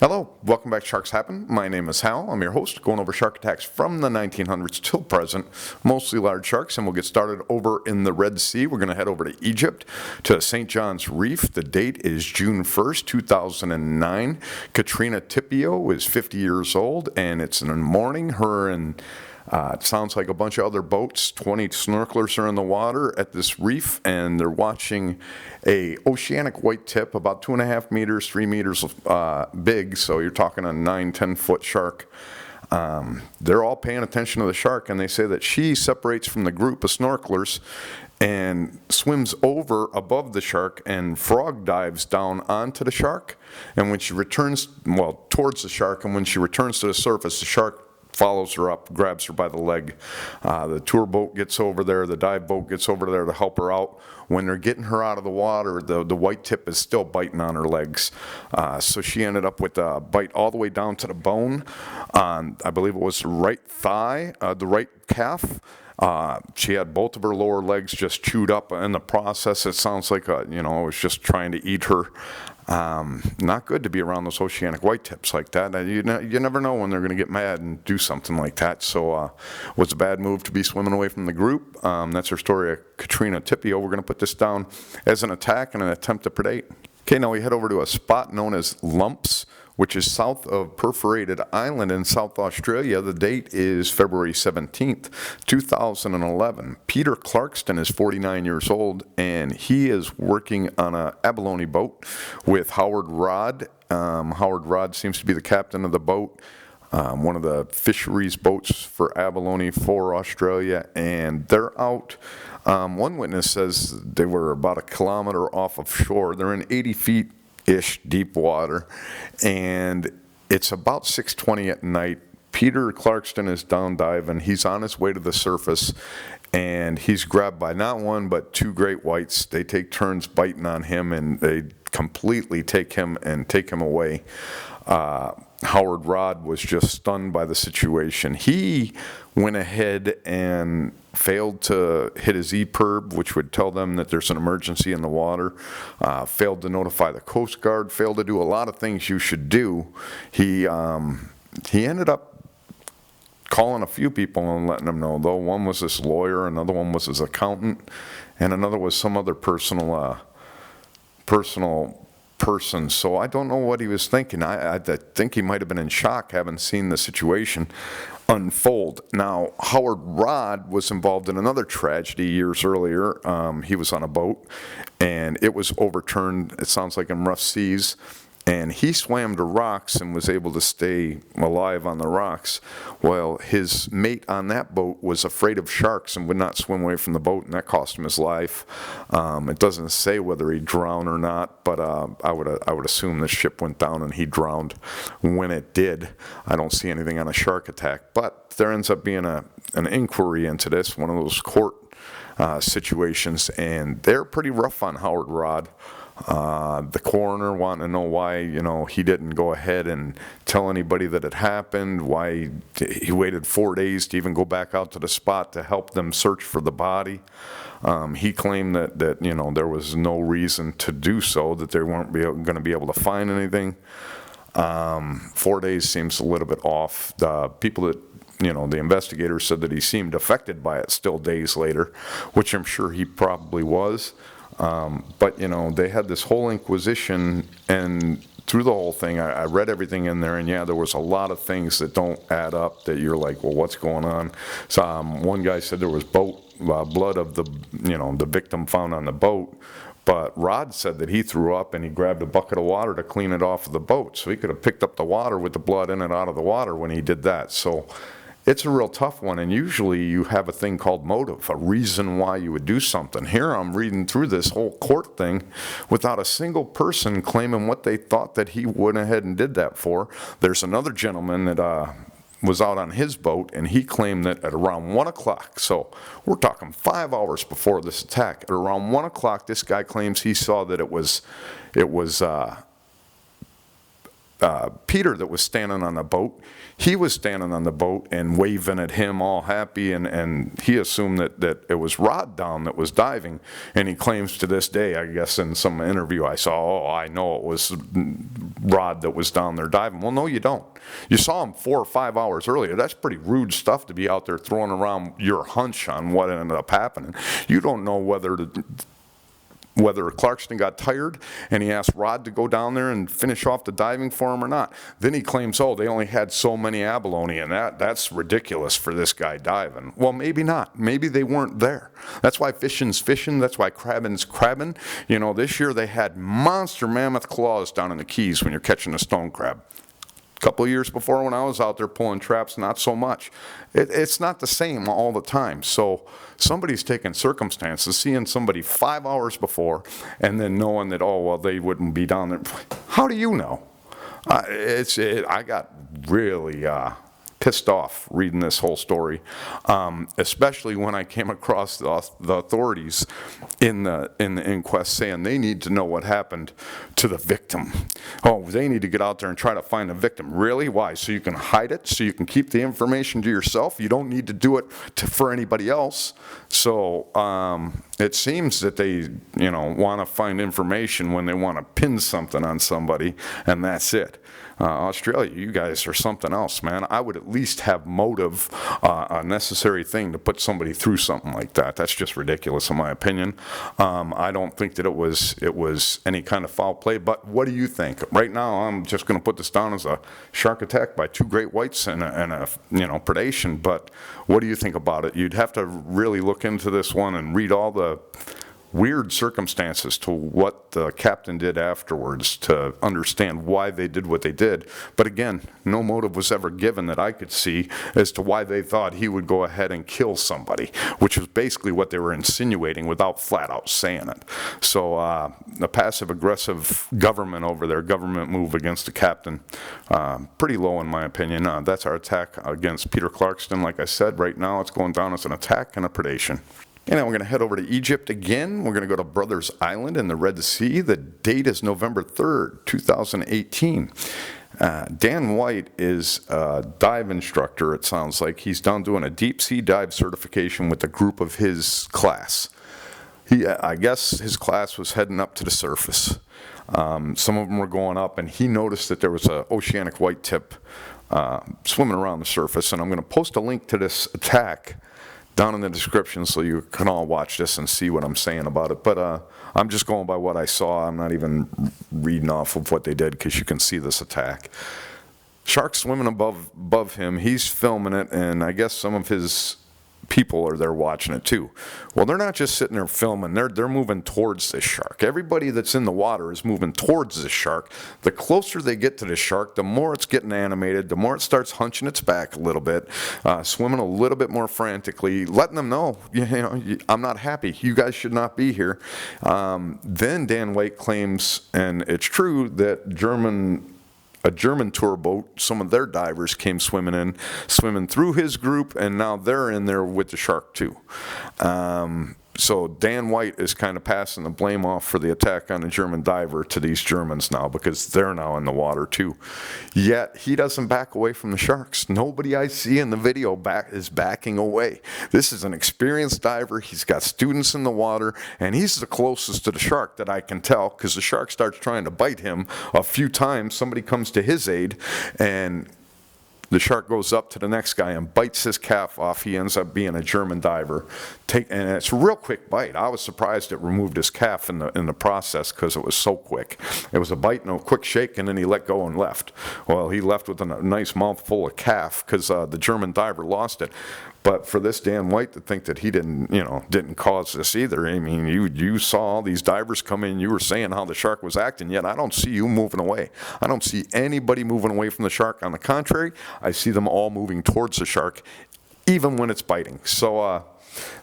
Hello, welcome back to Sharks Happen. My name is Hal. I'm your host, going over shark attacks from the 1900s till present, mostly large sharks, and we'll get started over in the Red Sea. We're going to head over to Egypt, to St. John's Reef. The date is June 1st, 2009. Katrina Tipio is 50 years old, and it's in the morning. Her and it sounds like a bunch of other boats, 20 snorkelers are in the water at this reef, and they're watching a Oceanic white tip, about 2.5 meters, 3 meters big, so you're talking a 9-10 foot shark. They're all paying attention to the shark, and they say that she separates from the group of snorkelers and swims over above the shark and frog dives down onto the shark. And when she returns, well, towards the shark, and when she returns to the surface, the shark follows her up, grabs her by the leg. The tour boat gets over there, the dive boat gets over there to help her out. When they're getting her out of the water, the white tip is still biting on her legs. So she ended up with a bite all the way down to the bone on, I believe it was the right thigh, the right calf. She had both of her lower legs just chewed up in the process. It sounds like, it was just trying to eat her. Not good to be around those Oceanic white tips like that. You never know when they're going to get mad and do something like that. So it was a bad move to be swimming away from the group. That's her story of Katrina Tipio. We're going to put this down as an attack and an attempt to predate. Okay, now we head over to a spot known as Lumps, which is south of Perforated Island in South Australia. The date is February 17th, 2011. Peter Clarkson is 49 years old, and he is working on an abalone boat with Howard Rodd. Howard Rodd seems to be the captain of the boat, one of the fisheries boats for abalone for Australia, and they're out. One witness says they were about 1 kilometer off of shore. They're in 80 feet-ish deep water, and it's about 6:20 at night. Peter Clarkson is down diving. He's on his way to the surface, and he's grabbed by not one but 2 great whites. They take turns biting on him, and they completely take him away. Howard Rodd was just stunned by the situation. He went ahead and failed to hit his EPIRB, which would tell them that there's an emergency in the water, failed to notify the Coast Guard, failed to do a lot of things you should do. He ended up calling a few people and letting them know, though. One was this lawyer, another one was his accountant, and another was some other personal person. So I don't know what he was thinking. I think he might have been in shock, having seen the situation unfold. Now, Howard Rodd was involved in another tragedy years earlier. He was on a boat, and it was overturned, it sounds like in rough seas, and he swam to rocks and was able to stay alive on the rocks. Well, his mate on that boat was afraid of sharks and would not swim away from the boat, and that cost him his life. It doesn't say whether he drowned or not, but I would assume the ship went down and he drowned when it did. I don't see anything on a shark attack, but there ends up being an inquiry into this, one of those court situations, and they're pretty rough on Howard Rodd. The coroner wanting to know why, he didn't go ahead and tell anybody that it happened, why he waited 4 days to even go back out to the spot to help them search for the body. He claimed that there was no reason to do so, that they weren't going to be able to find anything. 4 days seems a little bit off. The people that the investigators said that he seemed affected by it still days later, which I'm sure he probably was. But they had this whole inquisition, and through the whole thing, I read everything in there, and yeah, there was a lot of things that don't add up, that you're like, well, what's going on? So one guy said there was blood of the victim found on the boat, but Rod said that he threw up and he grabbed a bucket of water to clean it off of the boat, so he could have picked up the water with the blood in it out of the water when he did that. So it's a real tough one, and usually you have a thing called motive, a reason why you would do something. Here I'm reading through this whole court thing without a single person claiming what they thought that he went ahead and did that for. There's another gentleman that was out on his boat, and he claimed that at around 1 o'clock, so we're talking 5 hours before this attack, at around 1 o'clock, this guy claims he saw that it was Peter that was standing on the boat, he was standing on the boat and waving at him all happy, and he assumed that it was Rod down that was diving, and he claims to this day, I guess in some interview I saw, I know it was Rod that was down there diving. Well, no, you don't. You saw him 4 or 5 hours earlier. That's pretty rude stuff to be out there throwing around your hunch on what ended up happening. You don't know whether Clarkson got tired and he asked Rod to go down there and finish off the diving for him or not. Then he claims, they only had so many abalone, and that's ridiculous for this guy diving. Well, maybe not. Maybe they weren't there. That's why fishing's fishing. That's why crabbing's crabbing. This year they had monster mammoth claws down in the Keys when you're catching a stone crab. Couple of years before when I was out there pulling traps, not so much. It's not the same all the time. So somebody's taking circumstances, seeing somebody 5 hours before and then knowing that, they wouldn't be down there. How do you know? I got really pissed off reading this whole story, especially when I came across the authorities in the inquest saying they need to know what happened to the victim. They need to get out there and try to find the victim. Really? Why? So you can hide it? So you can keep the information to yourself? You don't need to do it for anybody else. So it seems that they, want to find information when they want to pin something on somebody, and that's it. Australia, you guys are something else, man. I would at least have motive, a necessary thing to put somebody through something like that. That's just ridiculous, in my opinion. I don't think that it was any kind of foul play. But what do you think? Right now, I'm just going to put this down as a shark attack by 2 great whites and a predation. But what do you think about it? You'd have to really look into this one and read all the weird circumstances to what the captain did afterwards to understand why they did what they did. But again, no motive was ever given that I could see as to why they thought he would go ahead and kill somebody, which was basically what they were insinuating without flat out saying it. So the passive-aggressive government over there, government move against the captain, pretty low in my opinion. That's our attack against Peter Clarkson. Like I said, right now it's going down as an attack and a predation. And now we're going to head over to Egypt again. We're going to go to Brothers Island in the Red Sea. The date is November 3rd, 2018. Dan White is a dive instructor, it sounds like. He's down doing a deep sea dive certification with a group of his class. I guess his class was heading up to the surface. Some of them were going up, and he noticed that there was an oceanic white tip swimming around the surface. And I'm going to post a link to this attack down in the description so you can all watch this and see what I'm saying about it. But I'm just going by what I saw. I'm not even reading off of what they did because you can see this attack. Shark swimming above him. He's filming it, and I guess some of his people are there watching it too. Well, they're not just sitting there filming. They're moving towards this shark. Everybody that's in the water is moving towards this shark. The closer they get to the shark, the more it's getting animated, the more it starts hunching its back a little bit, swimming a little bit more frantically, letting them know, I'm not happy. You guys should not be here. Then Dan White claims, and it's true, that a German tour boat, some of their divers came swimming through his group, and now they're in there with the shark too. So Dan White is kind of passing the blame off for the attack on the German diver to these Germans now, because they're now in the water too. Yet he doesn't back away from the sharks. Nobody I see in the video is backing away. This is an experienced diver. He's got students in the water, and he's the closest to the shark that I can tell, because the shark starts trying to bite him a few times. Somebody comes to his aid, and the shark goes up to the next guy and bites his calf off. He ends up being a German diver. And it's a real quick bite. I was surprised it removed his calf in the process, because it was so quick. It was a bite and a quick shake, and then he let go and left. Well, he left with a nice mouthful of calf, because the German diver lost it. But for this Dan White to think that he didn't cause this either. I mean, you saw all these divers come in, you were saying how the shark was acting, yet I don't see you moving away. I don't see anybody moving away from the shark. On the contrary, I see them all moving towards the shark, even when it's biting. So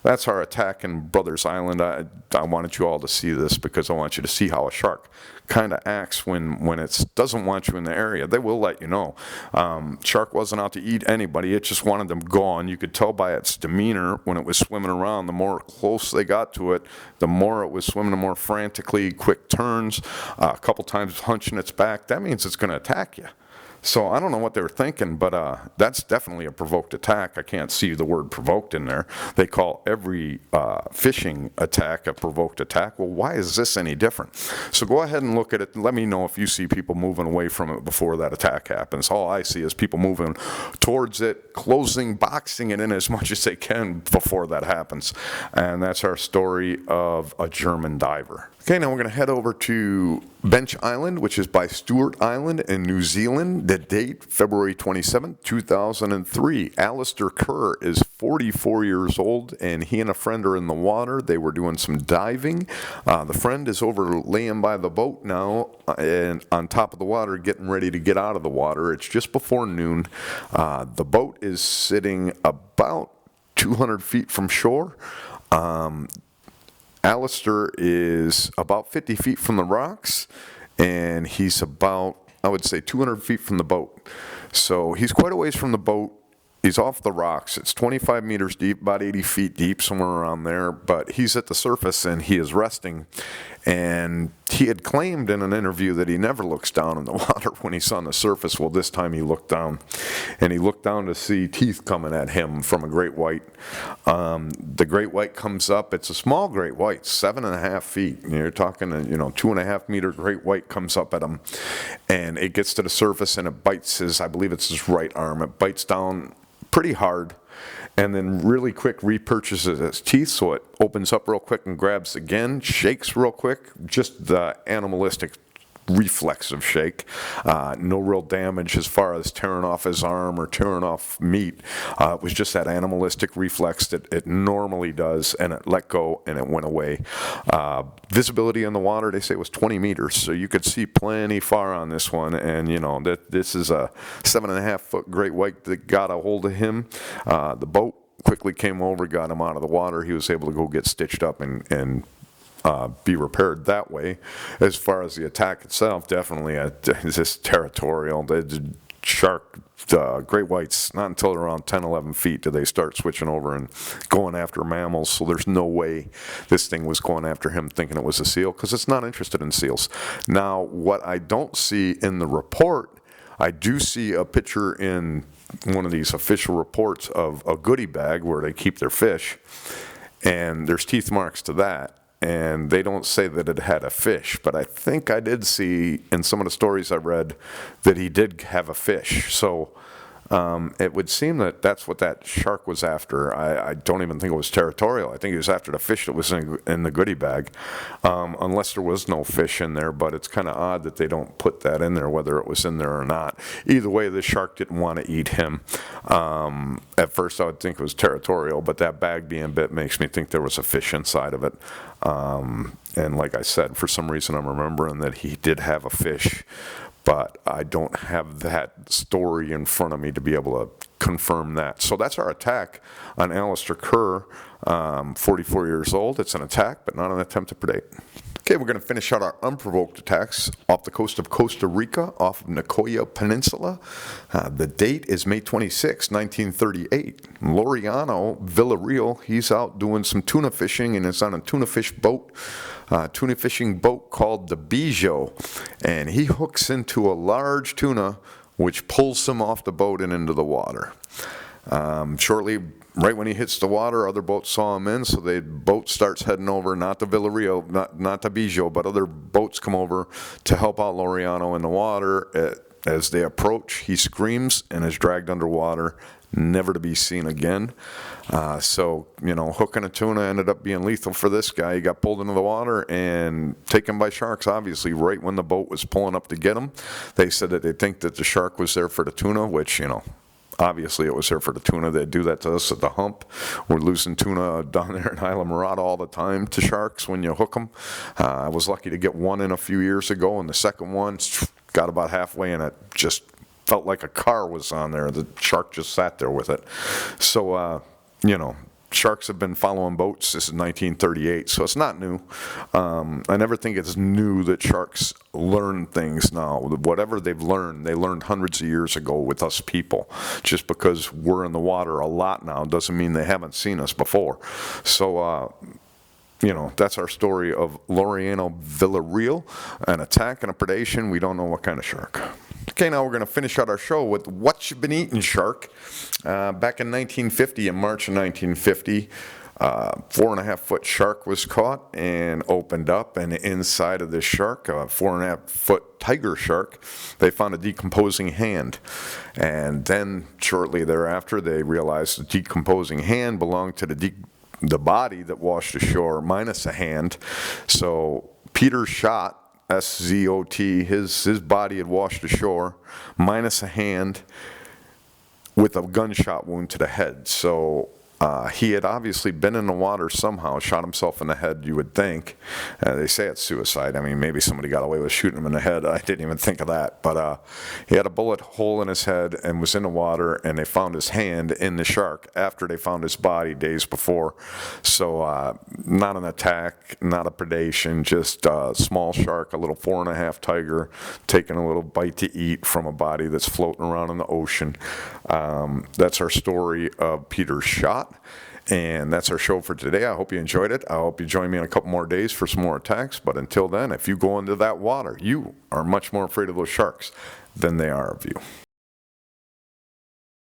that's our attack in Brothers Island. I wanted you all to see this because I want you to see how a shark kind of acts when it doesn't want you in the area. They will let you know. Shark wasn't out to eat anybody. It just wanted them gone. You could tell by its demeanor when it was swimming around. The more close they got to it, the more it was swimming, the more frantically, quick turns, a couple times hunching its back. That means it's going to attack you. So I don't know what they were thinking, but that's definitely a provoked attack. I can't see the word provoked in there. They call every fishing attack a provoked attack. Well, why is this any different? So go ahead and look at it. Let me know if you see people moving away from it before that attack happens. All I see is people moving towards it, closing, boxing it in as much as they can before that happens. And that's our story of a German diver. Okay, now we're going to head over to Bench Island, which is by Stewart Island in New Zealand. The date, February 27, 2003. Alistair Kerr is 44 years old, and he and a friend are in the water. They were doing some diving. The friend is over laying by the boat now and on top of the water, getting ready to get out of the water. It's just before noon. The boat is sitting about 200 feet from shore. Alistair is about 50 feet from the rocks, and he's about, I would say, 200 feet from the boat. So he's quite a ways from the boat. He's off the rocks. It's 25 meters deep, about 80 feet deep, somewhere around there. But he's at the surface, and he is resting. And he had claimed in an interview that he never looks down in the water when he's on the surface. Well, this time he looked down. And he looked down to see teeth coming at him from a great white. The great white comes up. It's a small great white, 7.5 feet. You're talking, 2.5 meter great white comes up at him. And it gets to the surface, and it bites I believe it's his right arm. It bites down pretty hard, and then really quick repurchases its teeth, so it opens up real quick and grabs again, shakes real quick, just the animalistic reflexive shake. No real damage as far as tearing off his arm or tearing off meat. It was just that animalistic reflex that it normally does, and it let go and it went away. Visibility in the water, they say, was 20 meters, so you could see plenty far on this one. And that this is a 7.5 foot great white that got a hold of him. The boat quickly came over, got him out of the water. He was able to go get stitched up and be repaired that way. As far as the attack itself, definitely it's just territorial. The shark, great whites, not until around 10, 11 feet do they start switching over and going after mammals. So there's no way this thing was going after him thinking it was a seal, because it's not interested in seals. Now, what I don't see in the report, I do see a picture in one of these official reports of a goodie bag where they keep their fish, and there's teeth marks to that. And they don't say that it had a fish, but I think I did see in some of the stories I read that he did have a fish. So it would seem that that's what that shark was after. I don't even think it was territorial. I think he was after the fish that was in the goodie bag, unless there was no fish in there. But it's kind of odd that they don't put that in there, whether it was in there or not. Either way, the shark didn't want to eat him. At first, I would think it was territorial, but that bag being bit makes me think there was a fish inside of it. And like I said, for some reason, I'm remembering that he did have a fish, but I don't have that story in front of me to be able to confirm that. So that's our attack on Alistair Kerr, 44 years old. It's an attack, but not an attempt to predate. Okay, we're going to finish out our unprovoked attacks off the coast of Costa Rica, off of Nicoya Peninsula. The date is May 26, 1938. Laureano, Villareal, he's out doing some tuna fishing and is on a tuna fishing boat called the Bijo. And he hooks into a large tuna, which pulls him off the boat and into the water. Shortly, right when he hits the water, other boats saw him in, so the boat starts heading over, not the Villareal, not the Bijo, but other boats come over to help out Laureano in the water. As they approach, he screams and is dragged underwater, never to be seen again. So, hooking a tuna ended up being lethal for this guy. He got pulled into the water and taken by sharks, obviously, right when the boat was pulling up to get him. They said that they think that the shark was there for the tuna, which, obviously it was there for the tuna. They do that to us at the hump. We're losing tuna down there in Isla Morada all the time to sharks when you hook them. I was lucky to get one in a few years ago, and the second one got about halfway, and it just felt like a car was on there. The shark just sat there with it. So, Sharks have been following boats. This is 1938, so it's not new. I never think it's new that sharks learn things now. Whatever they've learned, they learned hundreds of years ago with us people. Just because we're in the water a lot now doesn't mean they haven't seen us before. So, that's our story of Laureano Villareal, an attack and a predation. We don't know what kind of shark. Okay, now we're going to finish out our show with What You've Been Eating, Shark. Back in 1950, in March of 1950, 4.5-foot shark was caught and opened up, and inside of this shark, a 4.5-foot tiger shark, they found a decomposing hand. And then shortly thereafter, they realized the decomposing hand belonged to the body that washed ashore minus a hand. So Peter Schott, S-Z-O-T, his body had washed ashore minus a hand with a gunshot wound to the head. So he had obviously been in the water somehow, shot himself in the head, you would think. They say it's suicide. I mean, maybe somebody got away with shooting him in the head. I didn't even think of that. But he had a bullet hole in his head and was in the water, and they found his hand in the shark after they found his body days before. So not an attack, not a predation, just a small shark, a little 4.5 tiger, taking a little bite to eat from a body that's floating around in the ocean. That's our story of Peter Schott. And that's our show for today. I hope you enjoyed it. I hope you join me in a couple more days for some more attacks. But until then, if you go into that water, you are much more afraid of those sharks than they are of you.